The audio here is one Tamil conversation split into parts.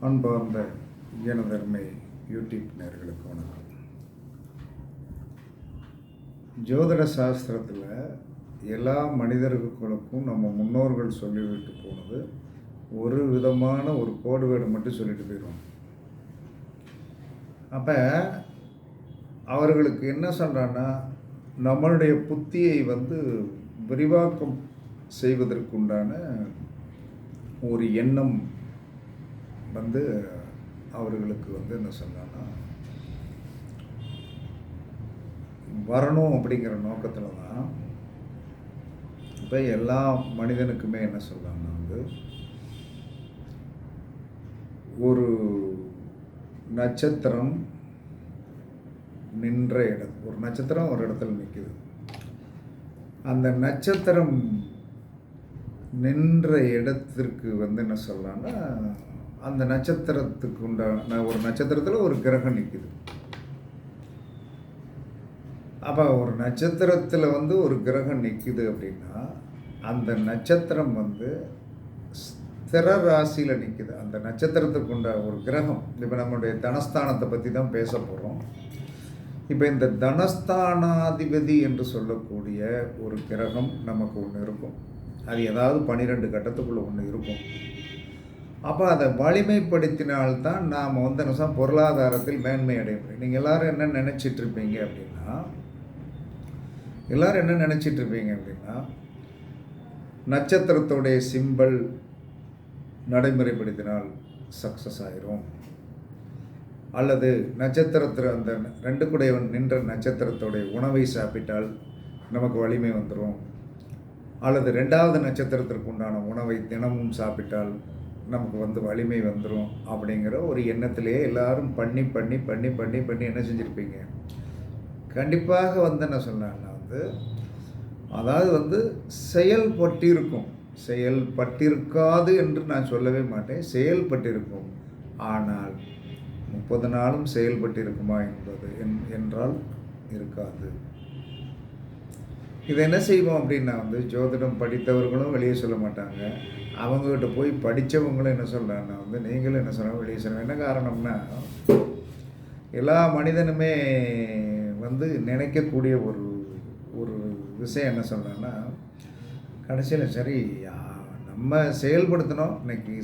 அன்பார்ந்த எனதர்மை யூடியூப் நேயர்களுக்கு வணக்கம். ஜோதிட சாஸ்திரத்தில் எல்லா மனிதர்களுக்கும் நம்ம முன்னோர்கள் சொல்லிவிட்டு போனது ஒரு விதமான ஒரு கோடு வேர்டு மட்டும் சொல்லிட்டு போயிடுவாங்க. அப்போ அவர்களுக்கு என்ன சொல்கிறான்னா, நம்மளுடைய புத்தியை விரிவாக்கம் செய்வதற்குண்டான ஒரு எண்ணம் அவர்களுக்கு என்ன சொன்னான்னா வரணும் அப்படிங்கிற நோக்கத்தில் தான் இப்போ எல்லா மனிதனுக்குமே என்ன சொல்கிறாங்கன்னா ஒரு நட்சத்திரம் நின்ற இடம், ஒரு நட்சத்திரம் ஒரு இடத்துல நிற்குது. அந்த நட்சத்திரம் நின்ற இடத்திற்கு என்ன சொல்லலான்னா, அந்த நட்சத்திரத்துக்கு உண்டான ஒரு நட்சத்திரத்தில் ஒரு கிரகம் நிற்குது. அப்போ ஒரு நட்சத்திரத்தில் ஒரு கிரகம் நிற்குது அப்படின்னா, அந்த நட்சத்திரம் ஸ்திர ராசியில் நிற்குது. அந்த நட்சத்திரத்துக்கு உண்ட ஒரு கிரகம், இப்போ நம்மளுடைய தனஸ்தானத்தை பற்றி தான் பேச போகிறோம். இப்போ இந்த தனஸ்தானாதிபதி என்று சொல்லக்கூடிய ஒரு கிரகம் நமக்கு ஒன்று இருக்கும். அது ஏதாவது 12 கட்டத்துக்குள்ளே ஒன்று இருக்கும். அப்போ அதை வலிமைப்படுத்தினால்தான் நாம் நிமிஷம் பொருளாதாரத்தில் மேன்மை அடைய முடியும். நீங்கள் எல்லோரும் என்ன நினச்சிட்ருப்பீங்க அப்படின்னா, நட்சத்திரத்துடைய சிம்பல் நடைமுறைப்படுத்தினால் சக்ஸஸ் ஆயிரும், அல்லது நட்சத்திரத்தில் அந்த 2 குடையவன் நின்ற நட்சத்திரத்துடைய உணவை சாப்பிட்டால் நமக்கு வலிமை வந்துடும், அல்லது 2வது நட்சத்திரத்திற்கு உண்டான உணவை தினமும் சாப்பிட்டால் நமக்கு வலிமை வந்துடும் அப்படிங்கிற ஒரு எண்ணத்திலேயே எல்லாரும் பண்ணி பண்ணி பண்ணி பண்ணி பண்ணி என்ன செஞ்சுருப்பீங்க. கண்டிப்பாக என்ன சொன்னாங்கன்னா அதாவது செயல்பட்டிருக்கும், செயல்பட்டிருக்காது என்று நான் சொல்லவே மாட்டேன், செயல்பட்டிருக்கும். ஆனால் 30 நாளும் செயல்பட்டிருக்குமா என்பது என்றால் இருக்காது. இதை என்ன செய்வோம் அப்படின்னா, ஜோதிடம் படித்தவர்களும் வெளியே சொல்ல மாட்டாங்க, அவங்ககிட்ட போய் படித்தவங்களும் என்ன சொல்கிறாங்கன்னா நீங்களும் என்ன சொல்கிறாங்க வெளியே சொல்லுங்கள். என்ன காரணம்னா, எல்லா மனிதனுமே நினைக்கக்கூடிய ஒரு ஒரு விஷயம் என்ன சொல்கிறாங்கன்னா, கடைசியில் சரி நம்ம செயல்படுத்தணும், இன்னைக்கு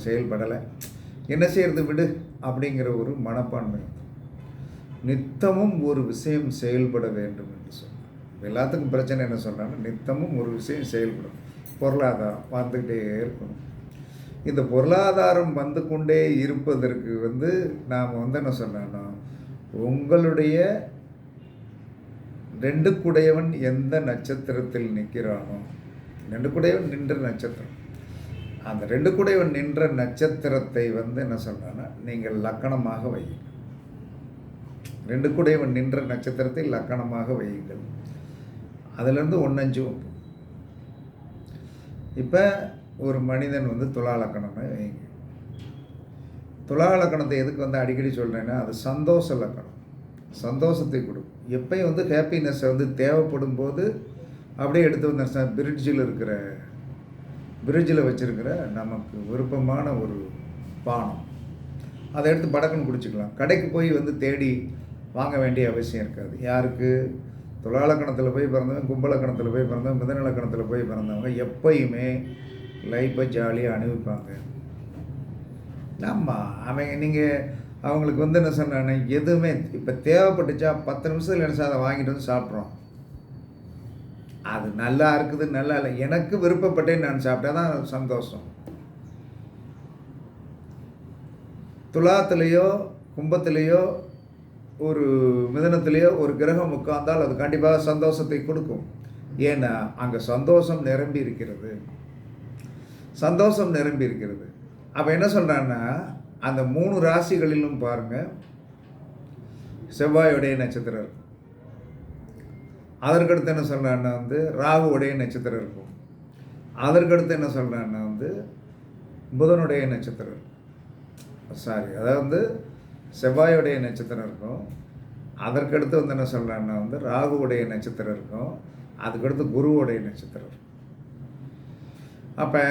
செயல்படலை, என்ன செய்கிறது விடு அப்படிங்கிற ஒரு மனப்பான்மை. நித்தமும் ஒரு விஷயம் செயல்பட வேண்டும் என்று சொல்லுங்கள். எல்லாத்துக்கும் பிரச்சனை என்ன சொல்கிறாங்கன்னா, நித்தமும் ஒரு விஷயம் செயல்படும். பொருளாதாரம் வந்துக்கிட்டே இருக்கணும். இந்த பொருளாதாரம் வந்து கொண்டே இருப்பதற்கு நாம் என்ன சொன்னோன்னா, உங்களுடைய 2 குடையவன் எந்த நட்சத்திரத்தில் நிற்கிறானோ, 2 குடையவன் நின்ற நட்சத்திரம், அந்த 2 குடையவன் நின்ற நட்சத்திரத்தை என்ன சொல்கிறான்னா நீங்கள் லக்கணமாக வையுங்கள். 2 குடையவன் நின்ற நட்சத்திரத்தை லக்கணமாக வையுங்கள். அதிலேருந்து 1-5 இப்போ ஒரு மனிதன் துலா லக்கணம்னு வைங்க. துலா லக்கணத்தை எதுக்கு அடிக்கடி சொல்கிறேன்னா, அது சந்தோஷ லக்கணம், சந்தோஷத்தை கொடுக்கும். எப்பயும் ஹாப்பினஸ்ஸை தேவைப்படும் போது அப்படியே எடுத்து பிரிட்ஜில் வச்சுருக்கிற நமக்கு விருப்பமான ஒரு பானம், அதை எடுத்து படக்குன்னு குடிச்சிக்கலாம். கடைக்கு போய் தேடி வாங்க வேண்டிய அவசியம் இருக்காது. யாருக்கு? துலாலக்கணத்தில் போய் பிறந்தவங்க, கும்பலக்கணத்தில் போய் பிறந்தவங்க, மிதநலக்கணத்தில் போய் பிறந்தவங்க எப்பயுமே லைஃப்பை ஜாலியாக அனுபவிப்பாங்க. அவங்க நீங்கள் அவங்களுக்கு என்ன சொன்னானே, எதுவுமே இப்போ தேவைப்பட்டுச்சா 10 நிமிஷத்தில் என்ன அதை வாங்கிட்டு சாப்பிட்றோம். அது நல்லா இருக்குது நல்லா இல்லை, எனக்கு விருப்பப்பட்டே நான் சாப்பிட்டா தான் சந்தோஷம். துலாத்துலேயோ கும்பத்திலேயோ ஒரு மிதனத்திலேயோ ஒரு கிரகம் உட்கார்ந்தால் அது கண்டிப்பாக சந்தோஷத்தை கொடுக்கும். ஏன்னா அங்கே சந்தோஷம் நிரம்பி இருக்கிறது. அப்போ என்ன சொல்கிறான்னா, அந்த 3 ராசிகளிலும் பாருங்கள், செவ்வாயுடைய நட்சத்திரம் இருக்கும். அதற்கடுத்து என்ன சொல்கிறான்னா ராகுவுடைய நட்சத்திரம் இருக்கும். அதற்கடுத்து என்ன சொல்கிறான்னா புதனுடைய நட்சத்திரம் இருக்கும். அதாவது செவ்வாயுடைய நட்சத்திரம் இருக்கும். அதற்கடுத்து என்ன சொல்கிறான்னா ராகுவுடைய நட்சத்திரம் இருக்கும். அதுக்கடுத்து குருவுடைய நட்சத்திரம் இருக்கும். அப்போ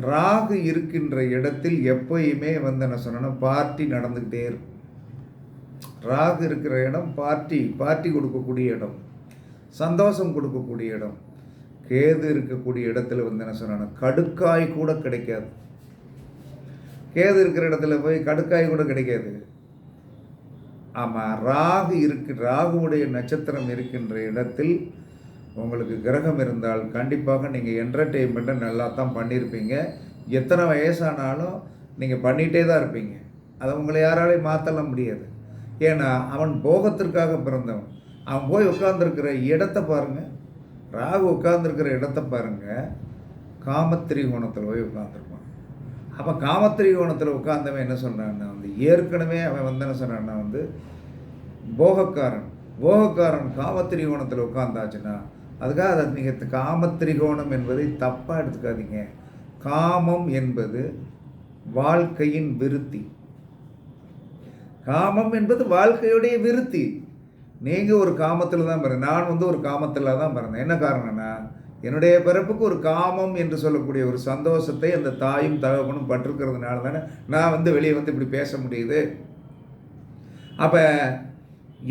ராகு இருக்கின்ற இடத்தில் எப்பயுமே வந்து என்ன சொன்னா பார்ட்டி நடந்துக்கிட்டே இருக்கும். ராகு இருக்கிற இடம் பார்ட்டி கொடுக்கக்கூடிய இடம், சந்தோஷம் கொடுக்கக்கூடிய இடம். கேது இருக்கக்கூடிய இடத்துல வந்து என்ன சொன்னா கடுக்காய் கூட கிடைக்காது. கேது இருக்கிற இடத்துல போய் கடுக்காய் கூட கிடைக்காது. ஆமாம், ராகுவுடைய நட்சத்திரம் இருக்கின்ற இடத்தில் உங்களுக்கு கிரகம் இருந்தால் கண்டிப்பாக நீங்கள் என்டர்டெயின்மெண்ட்டை நல்லா தான் பண்ணியிருப்பீங்க. எத்தனை வயசானாலும் நீங்கள் பண்ணிகிட்டே தான் இருப்பீங்க. அதை உங்களை யாராலையும் மாற்றலாம் முடியாது. ஏன்னா அவன் போகத்திற்காக பிறந்தவன். அவன் போய் உட்கார்ந்துருக்கிற இடத்த பாருங்கள், ராகு உட்கார்ந்துருக்கிற இடத்த பாருங்கள், காமத்திரிகோணத்தில் போய் உட்காந்துருப்பான். அப்போ காமத்திரிகோணத்தில் உட்கார்ந்தவன் என்ன சொன்னான்னா வந்து ஏற்கனவே அவன் வந்து என்ன சொன்னான்னா வந்து போகக்காரன் காமத்திரிகோணத்தில் உட்கார்ந்தாச்சுன்னா அதுக்காக அதை நீங்கள் காமத்திரிகோணம் என்பதை தப்பாக எடுத்துக்காதீங்க. காமம் என்பது வாழ்க்கையின் விருத்தி. காமம் என்பது வாழ்க்கையுடைய விருத்தி. நீங்கள் ஒரு காமத்தில் தான் பிறந்தேன், நான் வந்து ஒரு காமத்தில் தான் பிறந்தேன். என்ன காரணம்னா என்னுடைய பிறப்புக்கு ஒரு காமம் என்று சொல்லக்கூடிய ஒரு சந்தோஷத்தை அந்த தாயும் தகவனும் பட்டிருக்கிறதுனால தானே நான் வந்து வெளியே வந்து இப்படி பேச முடியுது. அப்போ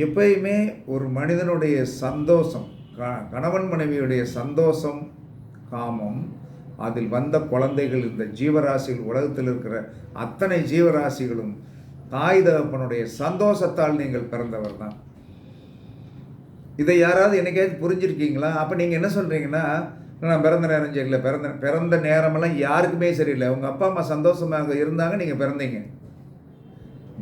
எப்பயுமே ஒரு மனிதனுடைய சந்தோஷம், கணவன் மனைவியுடைய சந்தோஷம் காமம், அதில் வந்த குழந்தைகள், இந்த ஜீவராசிகள், உலகத்தில் இருக்கிற அத்தனை ஜீவராசிகளும் தாய் தகப்பனுடைய சந்தோஷத்தால் நீங்கள் பிறந்தவர் தான். இதை யாராவது என்னைக்காவது புரிஞ்சிருக்கீங்களா? அப்போ நீங்கள் என்ன சொல்கிறீங்கன்னா, நான் பிறந்த நேரம் சரியில்லை, பிறந்த நேரமெல்லாம் யாருக்குமே சரியில்லை, உங்கள் அப்பா அம்மா சந்தோஷமாக இருந்தாங்க, நீங்கள் பிறந்தீங்க.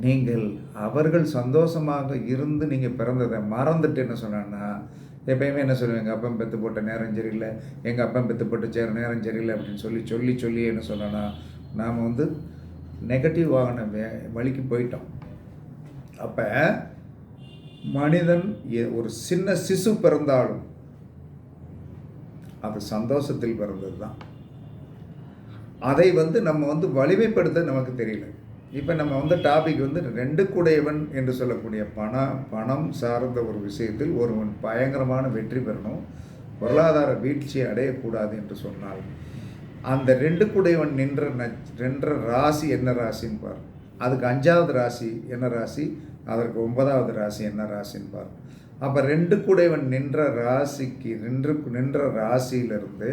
நீங்கள் அவர்கள் சந்தோஷமாக இருந்து நீங்கள் பிறந்ததை மறந்துட்டு என்ன சொன்னான்னா எப்பயுமே என்ன சொல்லுவேன், எங்கள் அப்பன் பெற்று போட்ட நேரம் சரியில்லை, எங்கள் அப்பன் பெற்று போட்டு சேர நேரம் சரியில்லை அப்படின்னு சொல்லி என்ன சொன்னா நாம் வந்து நெகட்டிவான வழிக்கு போயிட்டோம். அப்போ மனிதன் ஒரு சின்ன சிசு பிறந்தாலும் அது சந்தோஷத்தில் பிறந்தது தான். அதை வந்து நம்ம வந்து வலிமைப்படுத்த நமக்கு தெரியல. இப்போ நம்ம வந்து டாபிக் வந்து 2 குடையவன் என்று சொல்லக்கூடிய பணம் சார்ந்த ஒரு விஷயத்தில் ஒருவன் பயங்கரமான வெற்றி பெறணும், பொருளாதார வீழ்ச்சியை அடையக்கூடாது என்று சொன்னால் அந்த 2 குடையவன் நின்ற ராசி என்ன ராசின்னு பாரு. அதுக்கு 5வது ராசி என்ன ராசி, அதற்கு 9வது ராசி என்ன ராசின்னு பாரு. அப்போ 2 குடையவன் நின்ற ராசிக்கு நின்ற ராசியிலிருந்து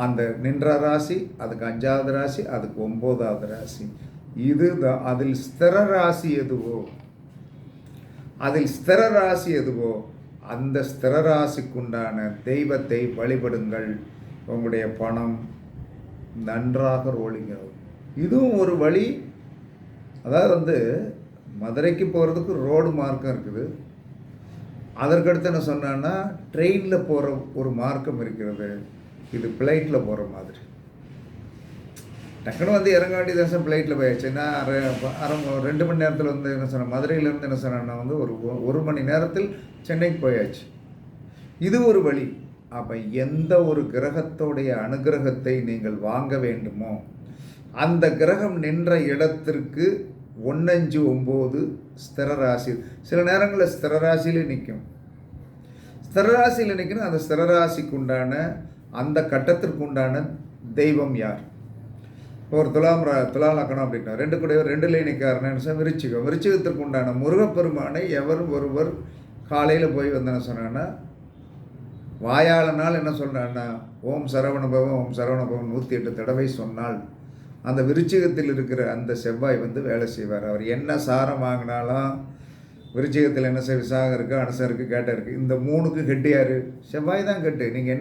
அந்த நின்ற ராசி, அதுக்கு 5வது ராசி, அதுக்கு 9வது ராசி, இதுதான். அதில் ஸ்திர ராசி எதுவோ அந்த ஸ்திர ராசிக்குண்டான தெய்வத்தை வழிபடுங்கள். உங்களுடைய பணம் நன்றாக ரோலிங் ஆகும். இதுவும் ஒரு வழி. அதாவது வந்து மதுரைக்கு போகிறதுக்கு ரோடு மார்க்கம் இருக்குது. அதற்கடுத்து என்ன சொன்னான்னா ட்ரெயினில் போகிற ஒரு மார்க்கம் இருக்கிறது. இது ஃப்ளைட்டில் போகிற மாதிரி. டக்குன்னு வந்து இறங்க வேண்டிய தேசம் ஃப்ளைட்டில் போயாச்சுன்னா 2 மணி நேரத்தில் வந்து என்ன சொன்ன மதுரையிலேருந்து என்ன சொன்னா வந்து ஒரு மணி நேரத்தில் சென்னைக்கு போயாச்சு. இது ஒரு வழி. அப்போ எந்த ஒரு கிரகத்தோடைய அனுகிரகத்தை நீங்கள் வாங்க வேண்டுமோ அந்த கிரகம் நின்ற இடத்திற்கு 1, 5, 9 ஸ்திர ராசி. சில நேரங்களில் ஸ்திர ராசியிலே நிற்கும். ஸ்திர ராசியில் நிற்கணும். அந்த ஸ்திர ராசிக்கு உண்டான அந்த கட்டத்திற்கு உண்டான தெய்வம் யார்? ஒரு துலாம் லக்கணம் அப்படின்னா 2 குடையவர் 2லே நிற்காருன்னு விருச்சிகத்திற்கு உண்டான முருகப்பெருமானை ஒருவர் காலையில் போய் வந்து என்ன சொன்னான்னா வாயாளனால் என்ன சொல்கிறான்னா ஓம் சரவணபவம் 108 தடவை சொன்னால் அந்த விருச்சிகத்தில் இருக்கிற அந்த செவ்வாய் வந்து வேலை செய்வார். அவர் என்ன சாரம் வாங்கினாலும் விருச்சிகத்தில் என்ன விசாகம் இருக்குது, அனுசம் இருக்குது, கேட்ட இருக்குது. இந்த 3க்கு கெட்டு யார்? செவ்வாய் தான் கெட்டு. நீங்கள்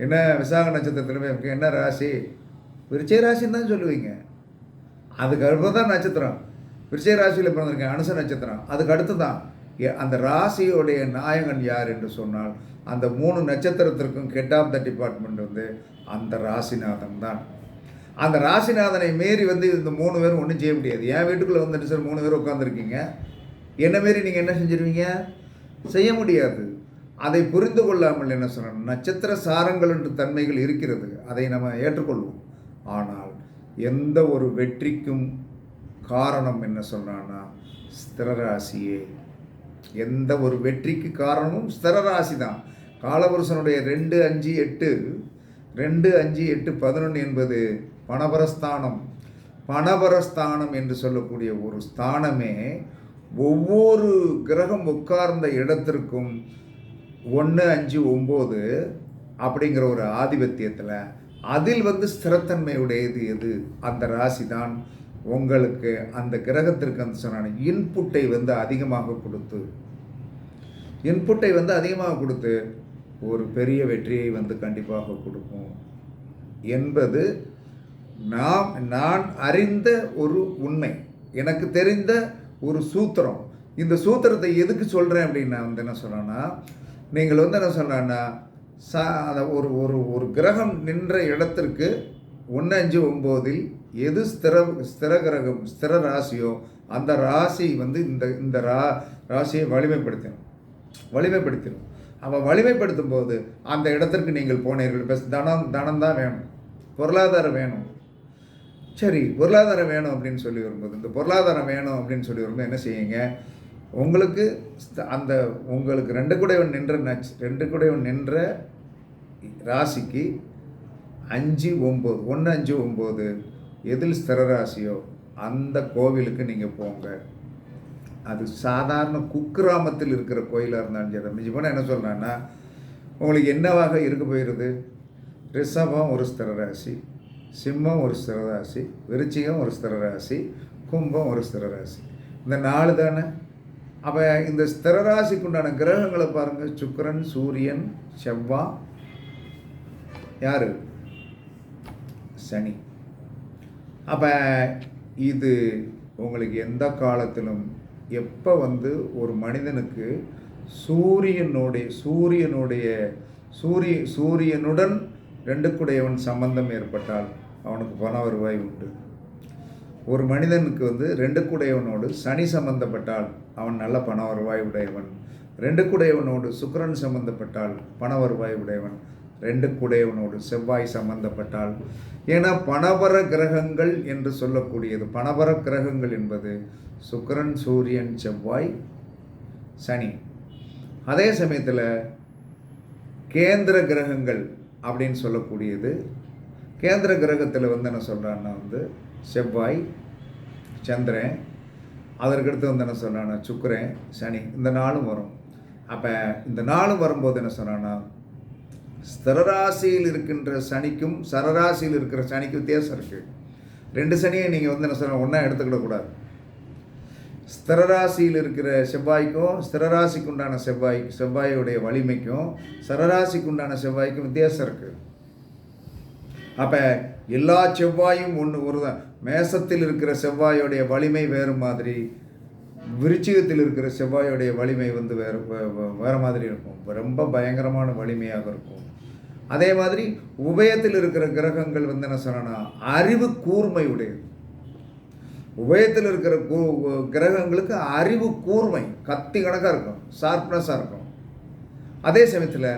என்ன விசாக நட்சத்திரத்தில் இருக்குது, என்ன ராசி? விருச்சிக ராசின்னு தான் சொல்லுவீங்க. அதுக்கு அடுத்து தான் நட்சத்திரம். விருச்சிக ராசியில் பிறந்திருக்கேன், அனுச நட்சத்திரம். அதுக்கு அடுத்து தான் அந்த ராசியோடைய நாயகன் யார் என்று சொன்னால் அந்த 3 நட்சத்திரத்திற்கும் ஹெட் ஆஃப் த டிபார்ட்மெண்ட் வந்து அந்த ராசிநாதன் தான். அந்த ராசிநாதனை மீறி வந்து இந்த 3 பேரும் ஒன்றும் செய்ய முடியாது. என் வீட்டுக்குள்ளே வந்துட்டு சார் 3 பேர் உட்காந்துருக்கீங்க, என்ன மாரி நீங்கள் என்ன செஞ்சிருவீங்க? செய்ய முடியாது. அதை புரிந்து கொள்ளாமல் என்ன சொல்லணும், நட்சத்திர சாரங்கள் என்று தன்மைகள் இருக்கிறது, அதை நம்ம ஏற்றுக்கொள்வோம். ஆனால் எந்த ஒரு வெற்றிக்கும் காரணம் என்ன சொன்னான்னா ஸ்திரராசியே. எந்த ஒரு வெற்றிக்கு காரணமும் ஸ்திரராசி தான். காலபுருஷனுடைய 2, 5, 8 2, 5, 8, 11 என்பது பணபரஸ்தானம். பணபரஸ்தானம் என்று சொல்லக்கூடிய ஒரு ஸ்தானமே ஒவ்வொரு கிரகம் உட்கார்ந்த இடத்திற்கும் 1, 5, 9 அப்படிங்கிற ஒரு ஆதிபத்தியத்தில் அதில் ஸ்திரத்தன்மையுடையது எது? அந்த ராசி தான் உங்களுக்கு அந்த கிரகத்திற்கு சொன்ன இன்புட்டை அதிகமாக கொடுத்து அதிகமாக கொடுத்து ஒரு பெரிய வெற்றியை கண்டிப்பாக கொடுக்கும் என்பது நான் அறிந்த ஒரு உண்மை, எனக்கு தெரிந்த ஒரு சூத்திரம். இந்த சூத்திரத்தை எதுக்கு சொல்கிறேன் அப்படின்னா என்ன சொல்கிறேன்னா, நீங்கள் என்ன சொல்கிறேன்னா ஒரு ஒரு ஒரு கிரகம் நின்ற இடத்திற்கு 1, 5, 9 எது ஸ்திர கிரகம் ஸ்திர ராசியோ அந்த ராசி இந்த ராசியை வலிமைப்படுத்தணும். அவன் வலிமைப்படுத்தும் போது அந்த இடத்திற்கு நீங்கள் போனீர்கள். இப்போ தனம் தான் வேணும், பொருளாதாரம் வேணும். சரி, பொருளாதாரம் வேணும் அப்படின்னு சொல்லி வரும்போது, இந்த பொருளாதாரம் வேணும் அப்படின்னு சொல்லி வரும்போது என்ன செய்யுங்க, உங்களுக்கு உங்களுக்கு 2 கூடையவன் நின்ற ராசிக்கு 5, 9 1, 5, 9 எதில் ஸ்திர ராசியோ அந்த கோவிலுக்கு நீங்கள் போங்க. அது சாதாரண குக்கிராமத்தில் இருக்கிற கோயிலாக இருந்தாலும் சரி. மிஞ்சி போனால் என்ன சொல்கிறேன்னா, உங்களுக்கு என்னவாக இருக்க போயிடுது? ரிஷபம் ஒரு ஸ்திர ராசி, சிம்மம் ஒரு ஸ்திர ராசி, விருச்சிகம் ஒரு ஸ்திர ராசி, கும்பம் ஒரு ஸ்திர ராசி. இந்த 4 தானே. அப்போ இந்த ஸ்திர ராசிக்குண்டான கிரகங்களை பாருங்கள். சுக்கிரன், சூரியன், செவ்வாய், யார்? சனி. அப்போ இது உங்களுக்கு எந்த காலத்திலும் எப்போ ஒரு மனிதனுக்கு சூரியனுடன் 2 கூடையவன் சம்பந்தம் ஏற்பட்டால் அவனுக்கு பண வருவாய் உண்டு. ஒரு மனிதனுக்கு 2 கூடையவனோடு சனி சம்பந்தப்பட்டால் அவன் நல்ல பண வருவாய் உடையவன். 2 கூடையவனோடு சுக்கிரன் சம்பந்தப்பட்டால் பண வருவாய் உடையவன். 2 கூடையவனோடு செவ்வாய் சம்பந்தப்பட்டால், ஏன்னா பணபர கிரகங்கள் என்று சொல்லக்கூடியது, பணபர கிரகங்கள் என்பது சுக்கிரன், சூரியன், செவ்வாய், சனி. அதே சமயத்தில் கேந்திர கிரகங்கள் அப்படின்னு சொல்லக்கூடியது, கேந்திர கிரகத்தில் என்ன சொல்கிறான்னா செவ்வாய், சந்திரன், அதற்கடுத்து என்ன சொல்கிறான்னா சுக்கிரன், சனி. இந்த 4 வரும். அப்போ இந்த 4 வரும்போது என்ன சொல்கிறான்னா, ஸ்திரராசியில் இருக்கின்ற சனிக்கும் சரராசியில் இருக்கிற சனிக்கும் வித்தியாசம் இருக்குது. 2 சனியை நீங்கள் என்ன சொல்ல ஒன்றா எடுத்துக்கிடக்கூடாது. ஸ்திரராசியில் இருக்கிற செவ்வாய்க்கும் ஸ்திரராசிக்கு உண்டான செவ்வாயுடைய வலிமைக்கும் சரராசிக்கு உண்டான செவ்வாய்க்கும் வித்தியாசம் இருக்குது. அப்போ எல்லா செவ்வாயும் ஒரு தான். மேசத்தில் இருக்கிற செவ்வாயோடைய வலிமை வேறு மாதிரி, விருச்சிகத்தில் இருக்கிற செவ்வாயோடைய வலிமை வேறு மாதிரி இருக்கும். ரொம்ப பயங்கரமான வலிமையாக இருக்கும். அதே மாதிரி உபயத்தில் இருக்கிற கிரகங்கள் என்ன சொன்னா அறிவு கூர்மை உடையது. உபயத்தில் இருக்கிற கிரகங்களுக்கு அறிவு கூர்மை கத்தி கணக்காக இருக்கும், ஷார்ப்னஸாக இருக்கும். அதே சமயத்தில்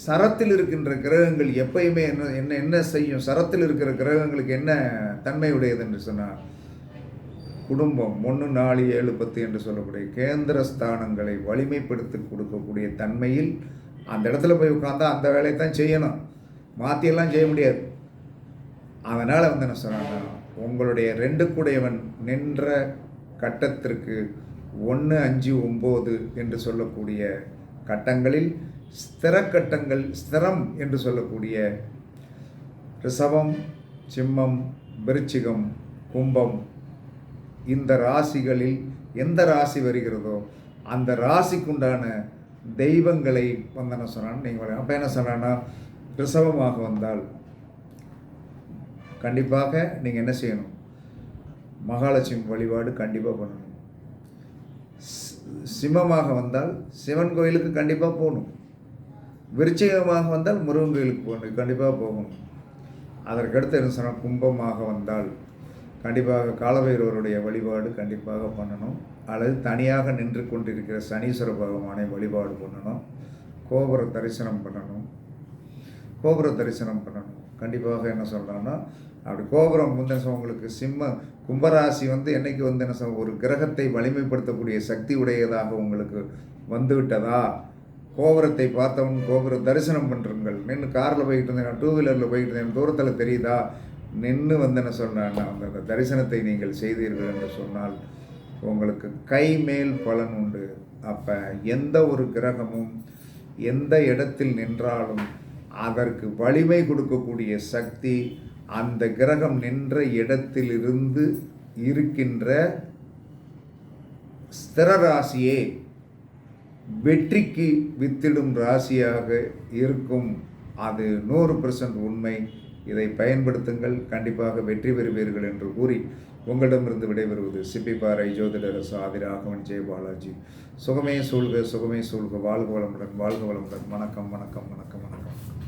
சரத்தில் இருக்கின்ற கிரகங்கள் எப்பயுமே என்ன செய்யும்? சரத்தில் இருக்கிற கிரகங்களுக்கு என்ன தன்மை உடையது என்று சொன்னால், குடும்பம் 1, 4, 7, 10 என்று சொல்லக்கூடிய கேந்திர ஸ்தானங்களை வலிமைப்படுத்தி கொடுக்கக்கூடிய தன்மையில் அந்த இடத்துல போய் உட்காந்தா அந்த வேலையை தான் செய்யணும், மாற்றியெல்லாம் செய்ய முடியாது. அதனால் என்ன சொன்னாங்கன்னா, உங்களுடைய 2 கூடையவன் நின்ற கட்டத்திற்கு 1, 5, 9 என்று சொல்லக்கூடிய கட்டங்களில் ஸ்திர கட்டங்கள், ஸ்திரம் என்று சொல்லக்கூடிய ரிஷபம், சிம்மம், விருச்சிகம், கும்பம், இந்த ராசிகளில் எந்த ராசி வருகிறதோ அந்த ராசிக்குண்டான தெய்வங்களை என்ன சொன்னான்னு நீங்கள். அப்போ என்ன சொன்னான்னா, ரிஷபமாக வந்தால் கண்டிப்பாக நீங்கள் என்ன செய்யணும்? மகாலட்சுமி வழிபாடு கண்டிப்பாக பண்ணணும். சிம்மமாக வந்தால் சிவன் கோயிலுக்கு கண்டிப்பாக போகணும். விருச்சிகமாக வந்தால் முருகன் கோயிலுக்கு போகணும், கண்டிப்பாக போகணும். அதற்கடுத்து என்ன சொன்னால், கும்பமாக வந்தால் கண்டிப்பாக காலபைரவருடைய வழிபாடு கண்டிப்பாக பண்ணணும். அல்லது தனியாக நின்று கொண்டிருக்கிற சனீஸ்வர பகவானை வழிபாடு பண்ணணும். கோபுர தரிசனம் பண்ணணும். கண்டிப்பாக என்ன சொல்கிறான்னா, அப்படி கோபுரம் உங்களுக்கு கும்பராசி என்றைக்கு என்ன ஒரு கிரகத்தை வலிமைப்படுத்தக்கூடிய சக்தி உடையதாக உங்களுக்கு வந்துவிட்டதா கோபுரத்தை பார்த்தவன் கோபுர தரிசனம் பண்ணுறங்கள். நின்று காரில் போய்கிட்டு இருந்தேன், நான் 2 வீலரில் போய்கிட்டு இருந்தேன், தூரத்தில் தெரியுதா, நின்று வந்து என்ன சொன்னேன், அந்த தரிசனத்தை நீங்கள் செய்தீர்கள் என்று சொன்னால் உங்களுக்கு கைமேல் பலன் உண்டு. அப்போ எந்த ஒரு கிரகமும் எந்த இடத்தில் நின்றாலும் அதற்கு வலிமை கொடுக்கக்கூடிய சக்தி அந்த கிரகம் நின்ற இடத்திலிருந்து இருக்கின்ற ஸ்திர ராசியே வெற்றிக்கு வித்திடும் ராசியாக இருக்கும். அது 100% உண்மை. இதை பயன்படுத்துங்கள், கண்டிப்பாக வெற்றி பெறுவீர்கள் என்று கூறி உங்களிடமிருந்து விடைபெறுவது சிப்பிப்பாறை ஜோதிடர் ஆதிராகவன் ஜெயபாலாஜி. சுகமே சூழ்க, சுகமே சூழ்க. வாழ்க வளமுடன், வாழ்க வளமுடன். வணக்கம், வணக்கம், வணக்கம், வணக்கம்.